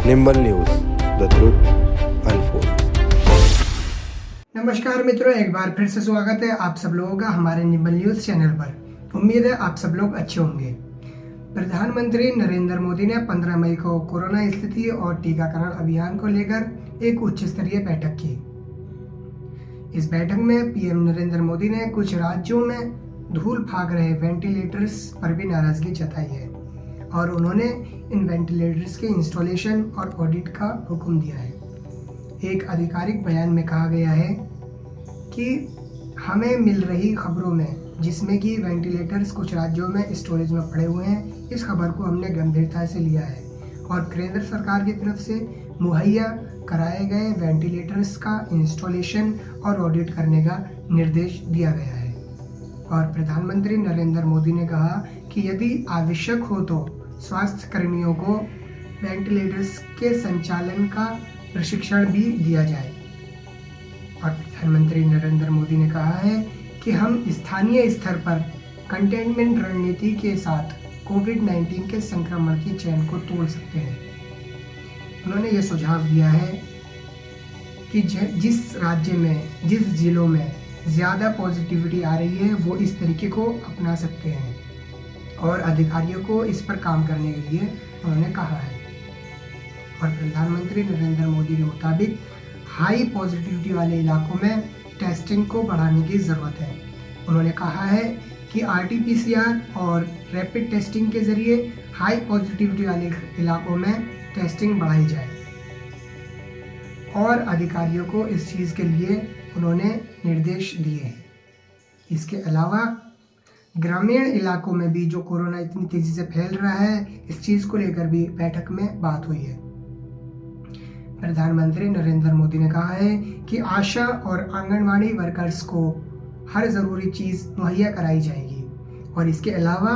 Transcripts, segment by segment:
Nimble news, the truth unfold. नमस्कार मित्रों, एक बार फिर से स्वागत है आप सब लोगों का हमारे निंबल न्यूज़ चैनल पर। उम्मीद है आप सब लोग अच्छे होंगे। प्रधानमंत्री नरेंद्र मोदी ने 15 मई को कोरोना स्थिति और टीकाकरण अभियान को लेकर एक उच्च स्तरीय बैठक की। इस बैठक में पीएम नरेंद्र मोदी ने कुछ राज्यों में धूल फाक रहे वेंटिलेटर्स पर भी नाराजगी जताई है और उन्होंने इन वेंटिलेटर्स के इंस्टॉलेशन और ऑडिट का हुक्म दिया है। एक आधिकारिक बयान में कहा गया है कि हमें मिल रही खबरों में जिसमें कि वेंटिलेटर्स कुछ राज्यों में स्टोरेज में पड़े हुए हैं, इस खबर को हमने गंभीरता से लिया है और केंद्र सरकार की तरफ से मुहैया कराए गए वेंटिलेटर्स का इंस्टॉलेशन और ऑडिट करने का निर्देश दिया गया है। और प्रधानमंत्री नरेंद्र मोदी ने कहा कि यदि आवश्यक हो तो स्वास्थ्य कर्मियों को वेंटिलेटर्स के संचालन का प्रशिक्षण भी दिया जाए। और प्रधानमंत्री नरेंद्र मोदी ने कहा है कि हम स्थानीय स्तर पर कंटेनमेंट रणनीति के साथ कोविड-19 के संक्रमण की चेन को तोड़ सकते हैं। उन्होंने ये सुझाव दिया है कि जिस राज्य में, जिस जिलों में ज़्यादा पॉजिटिविटी आ रही है वो इस तरीके को अपना सकते हैं और अधिकारियों को इस पर काम करने के लिए उन्होंने कहा है। और प्रधानमंत्री नरेंद्र मोदी के मुताबिक हाई पॉजिटिविटी वाले इलाकों में टेस्टिंग को बढ़ाने की ज़रूरत है। उन्होंने कहा है कि RT-PCR और रैपिड टेस्टिंग के ज़रिए हाई पॉजिटिविटी वाले इलाकों में टेस्टिंग बढ़ाई जाए और अधिकारियों को इस चीज़ के लिए उन्होंने निर्देश दिए हैं। इसके अलावा ग्रामीण इलाकों में भी जो कोरोना इतनी तेज़ी से फैल रहा है, इस चीज़ को लेकर भी बैठक में बात हुई है। प्रधानमंत्री नरेंद्र मोदी ने कहा है कि आशा और आंगनवाड़ी वर्कर्स को हर ज़रूरी चीज़ मुहैया कराई जाएगी और इसके अलावा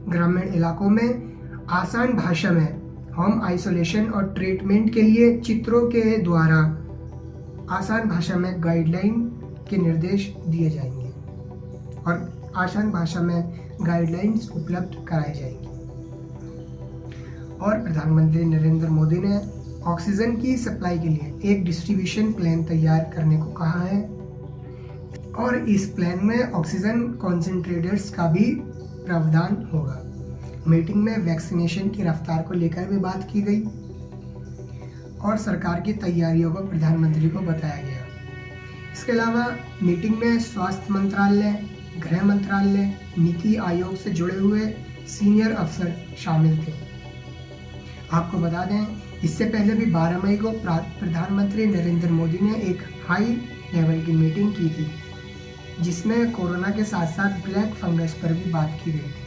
ग्रामीण इलाकों में आसान भाषा में होम आइसोलेशन और ट्रीटमेंट के लिए चित्रों के द्वारा आसान भाषा में गाइडलाइन के निर्देश दिए जाएंगे और आसान भाषा में गाइडलाइंस उपलब्ध कराई जाएंगी। और प्रधानमंत्री नरेंद्र मोदी ने ऑक्सीजन की सप्लाई के लिए एक डिस्ट्रीब्यूशन प्लान तैयार करने को कहा है और इस प्लान में ऑक्सीजन कॉन्सेंट्रेटर्स का भी प्रावधान होगा। मीटिंग में वैक्सीनेशन की रफ्तार को लेकर भी बात की गई और सरकार की तैयारियों को प्रधानमंत्री को बताया गया। इसके अलावा मीटिंग में स्वास्थ्य मंत्रालय, गृह मंत्रालय, नीति आयोग से जुड़े हुए सीनियर अफसर शामिल थे। आपको बता दें, इससे पहले भी 12 मई को प्रधानमंत्री नरेंद्र मोदी ने एक हाई लेवल की मीटिंग की थी जिसमें कोरोना के साथ साथ ब्लैक फंगस पर भी बात की गई थी।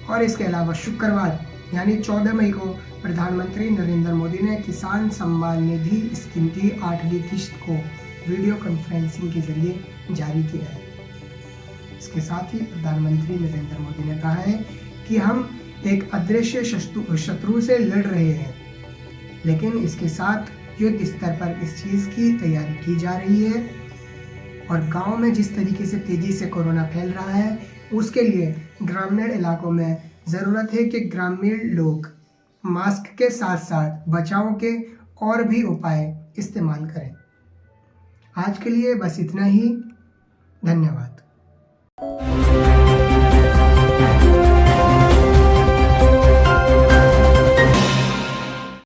और इसके अलावा शुक्रवार यानी 14 मई को प्रधानमंत्री नरेंद्र मोदी ने किसान सम्मान निधि स्कीम की 8वीं किश्त को वीडियो कॉन्फ्रेंसिंग के जरिए जारी किया है। इसके साथ ही प्रधानमंत्री नरेंद्र मोदी ने कहा है कि हम एक अदृश्य शत्रु से लड़ रहे हैं, लेकिन इसके साथ युद्ध स्तर पर इस चीज़ की तैयारी की जा रही है और गांव में जिस तरीके से तेज़ी से कोरोना फैल रहा है उसके लिए ग्रामीण इलाकों में ज़रूरत है कि ग्रामीण लोग मास्क के साथ साथ बचाव के और भी उपाय इस्तेमाल करें। आज के लिए बस इतना ही। धन्यवाद।